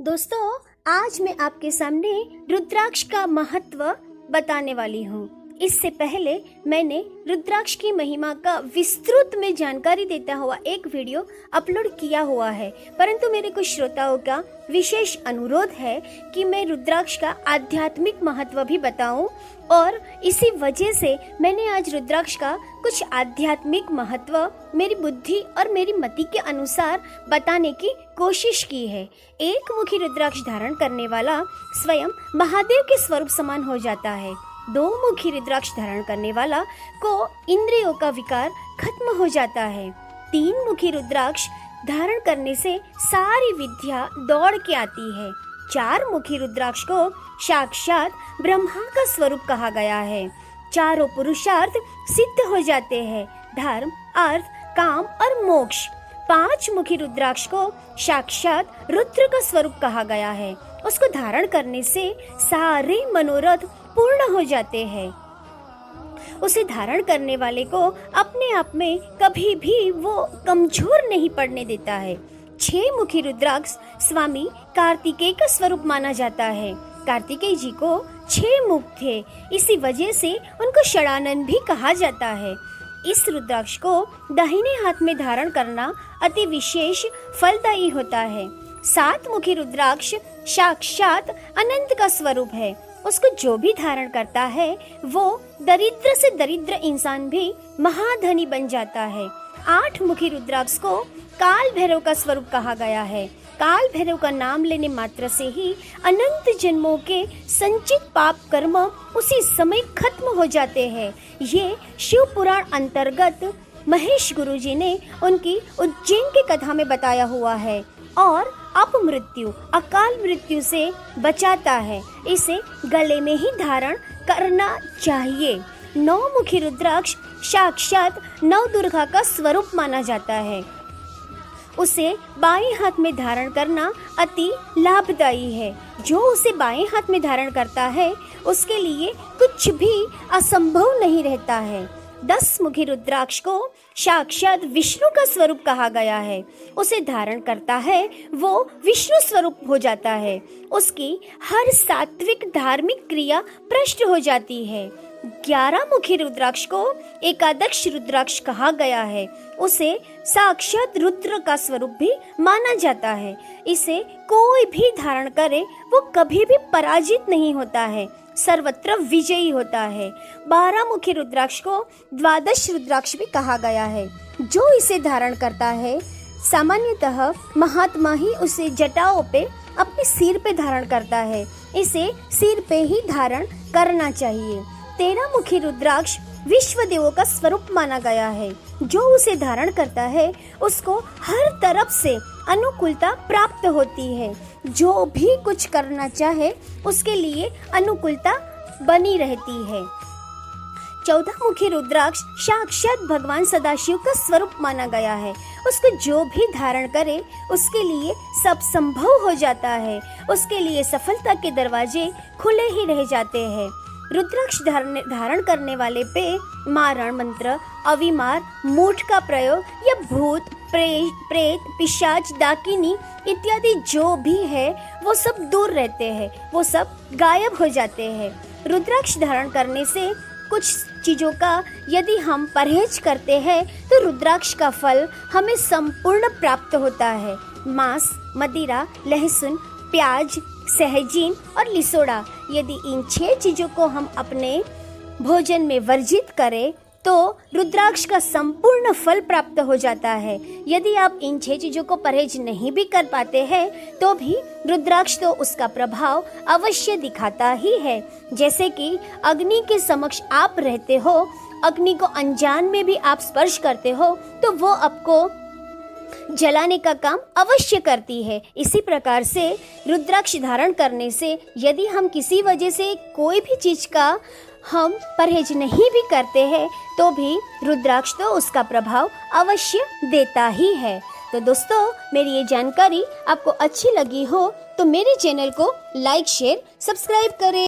दोस्तों, आज मैं आपके सामने रुद्राक्ष का महत्व बताने वाली हूँ। इससे पहले मैंने रुद्राक्ष की महिमा का विस्तृत में जानकारी देता हुआ एक वीडियो अपलोड किया हुआ है, परंतु मेरे कुछ श्रोताओं का विशेष अनुरोध है कि मैं रुद्राक्ष का आध्यात्मिक महत्व भी बताऊं, और इसी वजह से मैंने आज रुद्राक्ष का कुछ आध्यात्मिक महत्व मेरी बुद्धि और मेरी मति के अनुसार बताने की कोशिश की है। एक मुखी रुद्राक्ष धारण करने वाला स्वयं महादेव के स्वरूप समान हो जाता है। दो मुखी रुद्राक्ष धारण करने वाला को इंद्रियों का विकार खत्म हो जाता है। तीन मुखी रुद्राक्ष धारण करने से सारी विद्या दौड़ के आती है। चार मुखी रुद्राक्ष को साक्षात ब्रह्मा का स्वरूप कहा गया है। चारों पुरुषार्थ सिद्ध हो जाते हैं, धर्म, अर्थ, काम और मोक्ष। पांच मुखी रुद्राक्ष को साक्षात रुद्र का स्वरूप कहा गया है। उसको धारण करने से सारे मनोरथ पूर्ण हो जाते हैं। उसे धारण करने वाले को अपने आप में कभी भी वो कमजोर नहीं पड़ने देता है। छह मुखी रुद्राक्ष स्वामी कार्तिकेय का स्वरूप माना जाता है। कार्तिकेय जी को 6 मुख थे, इसी वजह से उनको षडानन भी कहा जाता है। इस रुद्राक्ष को दाहिने हाथ में धारण करना अति विशेष फलदायी होता है। 7 मुखी रुद्राक्ष साक्षात अनंत का स्वरूप है। उसको जो भी धारण करता है वो दरिद्र से दरिद्र इंसान भी महाधनी बन जाता है। 8 मुखी रुद्राक्ष को काल भैरव का स्वरूप कहा गया है। काल भैरव का नाम लेने मात्र से ही अनंत जन्मों के संचित पाप कर्म उसी समय खत्म हो जाते हैं। ये शिव पुराण अंतर्गत महेश गुरुजी ने उनकी उज्जैन की कथा में बताया हुआ है, और अपमृत्यु अकाल मृत्यु से बचाता है। इसे गले में ही धारण करना चाहिए। 9 मुखी रुद्राक्ष साक्षात नवदुर्गा का स्वरूप माना जाता है। उसे बाएं हाथ में धारण करना अति लाभदायी है। जो उसे बाएं हाथ में धारण करता है उसके लिए कुछ भी असंभव नहीं रहता है। 10 मुखी रुद्राक्ष को साक्षात विष्णु का स्वरूप कहा गया है। उसे धारण करता है वो विष्णु स्वरूप हो जाता है। उसकी हर सात्विक धार्मिक क्रिया भ्रष्ट हो जाती है। 11 मुखी रुद्राक्ष को एकादश रुद्राक्ष कहा गया है। उसे साक्षात रुद्र का स्वरूप भी माना जाता है। इसे कोई भी धारण करे वो कभी भी पराजित नहीं होता है, सर्वत्र विजयी होता है। 12 मुखी रुद्राक्ष को द्वादश रुद्राक्ष भी कहा गया है। जो इसे धारण करता है सामान्यतः महात्मा ही उसे जटाओं पे अपने सिर पे धारण करता है। इसे सिर पे ही धारण करना चाहिए। 13 मुखी रुद्राक्ष विश्व देवों का स्वरूप माना गया है। जो उसे धारण करता है उसको हर तरफ से अनुकूलता प्राप्त होती है। जो भी कुछ करना चाहे उसके लिए अनुकूलता बनी रहती है। 14 मुखी रुद्राक्ष साक्षात भगवान सदाशिव का स्वरूप माना गया है। उसको जो भी धारण करे उसके लिए सब संभव हो जाता है। उसके लिए सफलता के दरवाजे खुले ही रह जाते हैं। रुद्राक्ष धारण करने वाले पे मारण मंत्र, अविमार, मूठ का प्रयोग या भूत, प्रेत, पिशाच, डाकिनी इत्यादि जो भी है वो सब दूर रहते हैं, वो सब गायब हो जाते हैं। रुद्राक्ष धारण करने से कुछ चीज़ों का यदि हम परहेज करते हैं तो रुद्राक्ष का फल हमें संपूर्ण प्राप्त होता है। मांस, मदिरा, लहसुन, प्याज, सहजीन और लिसोड़ा, यदि इन 6 चीज़ों को हम अपने भोजन में वर्जित करें तो रुद्राक्ष का संपूर्ण फल प्राप्त हो जाता है। यदि आप इन 6 चीज़ों को परहेज नहीं भी कर पाते हैं तो भी रुद्राक्ष तो उसका प्रभाव अवश्य दिखाता ही है। जैसे कि अग्नि के समक्ष आप रहते हो, अग्नि को अनजान में भी आप स्पर्श करते हो तो वो आपको जलाने का काम अवश्य करती है। इसी प्रकार से रुद्राक्ष धारण करने से यदि हम किसी वजह से कोई भी चीज का हम परहेज नहीं भी करते हैं तो भी रुद्राक्ष तो उसका प्रभाव अवश्य देता ही है। तो दोस्तों, मेरी ये जानकारी आपको अच्छी लगी हो तो मेरे चैनल को लाइक, शेयर, सब्सक्राइब करें।